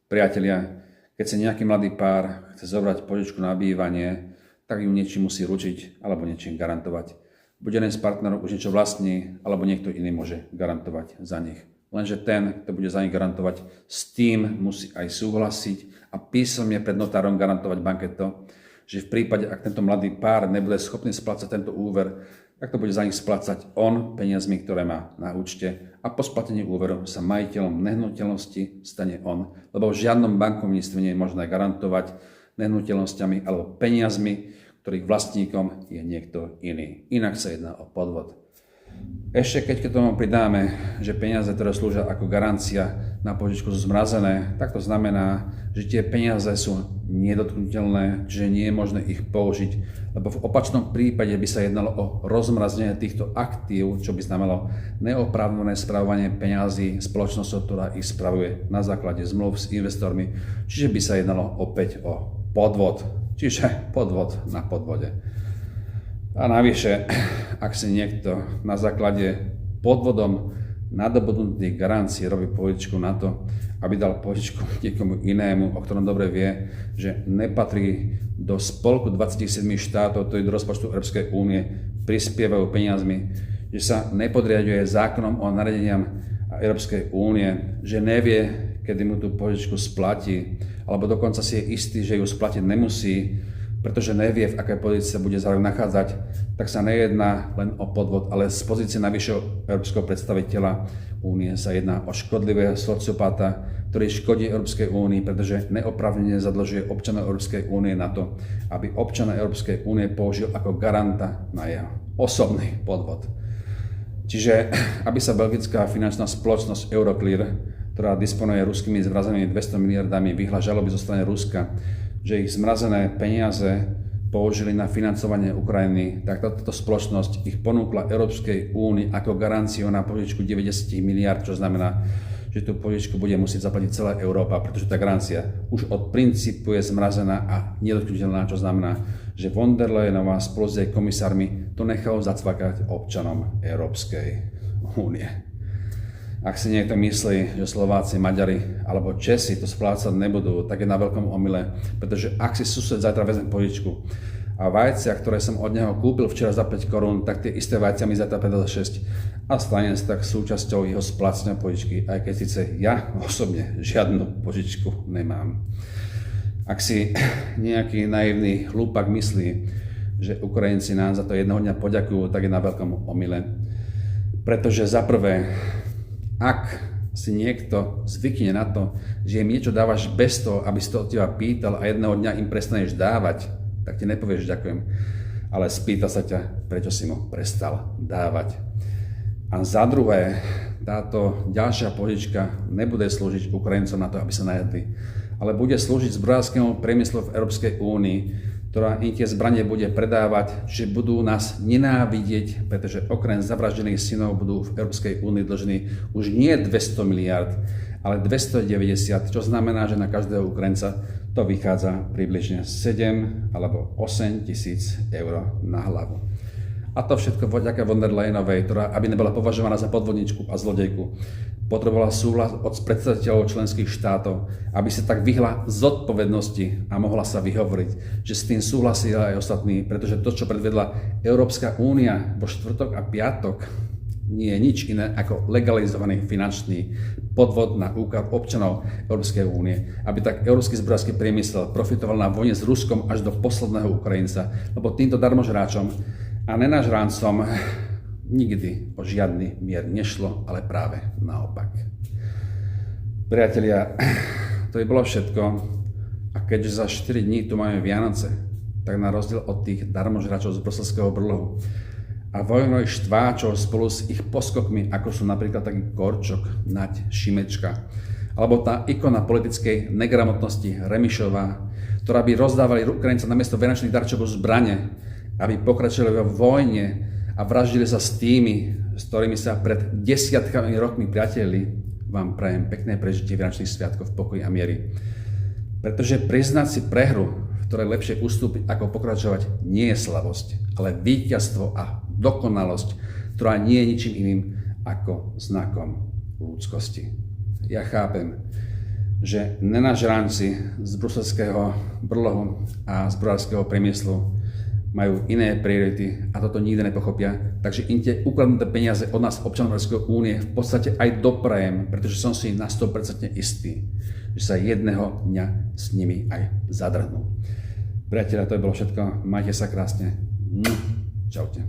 Priatelia, keď si nejaký mladý pár chce zobrať požičku na bývanie, tak ju niečím musí ručiť alebo niečím garantovať. Buď jeden z partnerov už niečo vlastní, alebo niekto iný môže garantovať za nich. Lenže ten, kto bude za nich garantovať, s tým musí aj súhlasiť a písomne pred notárom garantovať banke to, že v prípade, ak tento mladý pár nebude schopný splácať tento úver, tak to bude za nich splácať on peniazmi, ktoré má na účte, a po splatení úveru sa majiteľom nehnuteľnosti stane on, lebo v žiadnom bankovníctve nie je možné garantovať nehnuteľnosťami alebo peniazmi, ktorých vlastníkom je niekto iný. Inak sa jedná o podvod. Ešte keď k tomu pridáme, že peniaze, ktoré slúžia ako garancia na požičku, sú zmrazené, tak to znamená, že tie peniaze sú nedotknuteľné, čiže nie je možné ich použiť, lebo v opačnom prípade by sa jednalo o rozmrazenie týchto aktív, čo by znamenalo neoprávnené spravovanie peňazí spoločnosťou, ktorá ich spravuje na základe zmluv s investormi, čiže by sa jednalo opäť o podvod, čiže podvod na podvode. A navyše, ak si niekto na základe podvodom nadobudnutých garancií robí požičku na to, aby dal požičku niekomu inému, o ktorom dobre vie, že nepatrí do spolku 27 štátov, to je do rozpočtu Európskej únie, prispievajú peniazmi, že sa nepodriaďuje zákonom o nariadeniam Európskej únie, že nevie, kedy mu tú požičku splatí, alebo dokonca si je istý, že ju splatiť nemusí, pretože nevie, v akej pozícii sa bude za rok nachádzať, tak sa nejedná len o podvod, ale z pozície najvyššieho európskeho predstaviteľa únie sa jedná o škodlivého sociopáta, ktorý škodí Európskej únii, pretože neoprávnene zadlžuje občanov Európskej únie na to, aby občana Európskej únie použil ako garanta na jeho osobný podvod. Čiže, aby sa belgická finančná spoločnosť Euroclear, ktorá disponuje ruskými zmrazenými 200 miliardami, vyhla žaloby zo strany Ruska, že ich zmrazené peniaze použili na financovanie Ukrajiny, tak táto spoločnosť ich ponúkla Európskej únii ako garanciu na požičku 90 miliard, čo znamená, že tú požičku bude musieť zaplatiť celá Európa, pretože tá garancia už od princípu je zmrazená a nedotknuteľná, čo znamená, že von der Leyenová spolu s jej komisármi to nechalo zacvakať občanom Európskej únie. Ak si niekto myslí, že Slováci, Maďari alebo Česi to splácať nebudú, tak je na veľkom omyle, pretože ak si sused zajtra vezme požičku a vajcia, ktoré som od neho kúpil včera za 5 korún, tak tie isté vajcia mi zajtra predá za 6 a stane sa tak súčasťou jeho splácania požičky, aj keď síce ja osobne žiadnu požičku nemám. Ak si nejaký naivný hlúpak myslí, že Ukrajinci nám za to jednoho dňa poďakujú, tak je na veľkom omyle. Pretože za prvé, ak si niekto zvykne na to, že im niečo dávaš bez toho, aby si to od teba pýtal a jedného dňa im prestaneš dávať, tak ti nepovieš ďakujem, ale spýta sa ťa, prečo si mu prestal dávať. A za druhé, táto ďalšia požička nebude slúžiť Ukrajincom na to, aby sa najedli, ale bude slúžiť zbrojárskému priemyslu v Európskej únii, ktorá im tie zbranie bude predávať, že budú nás nenávidieť, pretože okrem zavraždených synov budú v Európskej únii dlžní už nie 200 miliard, ale 290, čo znamená, že na každého Ukrajinca to vychádza približne 7 alebo 8 tisíc eur na hlavu. A to všetko vďaka von der Leyenovej, ktorá, aby nebola považovaná za podvodničku a zlodejku, potrebovala súhlas od predstaviteľov členských štátov, aby sa tak vyhla zodpovednosti a mohla sa vyhovoriť, že s tým súhlasila aj ostatní, pretože to, čo predvedla Európska únia vo štvrtok a piatok, nie je nič iné ako legalizovaný finančný podvod na úkor občanov Európskej únie, aby tak európsky zbrojársky priemysel profitoval na vojne s Ruskom až do posledného Ukrajinca, lebo týmto darmožráčom a nenažráncom nikdy o žiadny mier nešlo, ale práve naopak. Priatelia, to by bolo všetko. A keďže za 4 dní tu máme Vianoce, tak na rozdiel od tých darmožračov z bruselského brlohu a vojnových štváčov spolu s ich poskokmi, ako sú napríklad taký Korčok, Naď, Šimečka, alebo tá ikona politickej negramotnosti Remišová, ktorá by rozdávali Ukrajincom namiesto vianočných darčekov zbrane, aby pokračovali vo vojne a vraždili sa s tými, s ktorými sa pred desiatkami rokmi priatelili, vám prajem pekné prežitie Vianočných sviatkov v pokoji a miery. Pretože priznať si prehru, v ktorej lepšie ustúpiť ako pokračovať, nie je slabosť, ale víťazstvo a dokonalosť, ktorá nie je ničím iným ako znakom ľudskosti. Ja chápem, že nenažránci z bruselského brlohu a zbrojárskeho priemyslu majú iné priority a toto nikdy nepochopia. Takže im tie ukradnuté peniaze od nás, občanov Európskej únie, v podstate aj doprajem, pretože som si na 100% istý, že sa jedného dňa s nimi aj zadrhnú. Priatelia, to je bolo všetko. Majte sa krásne. Čaute.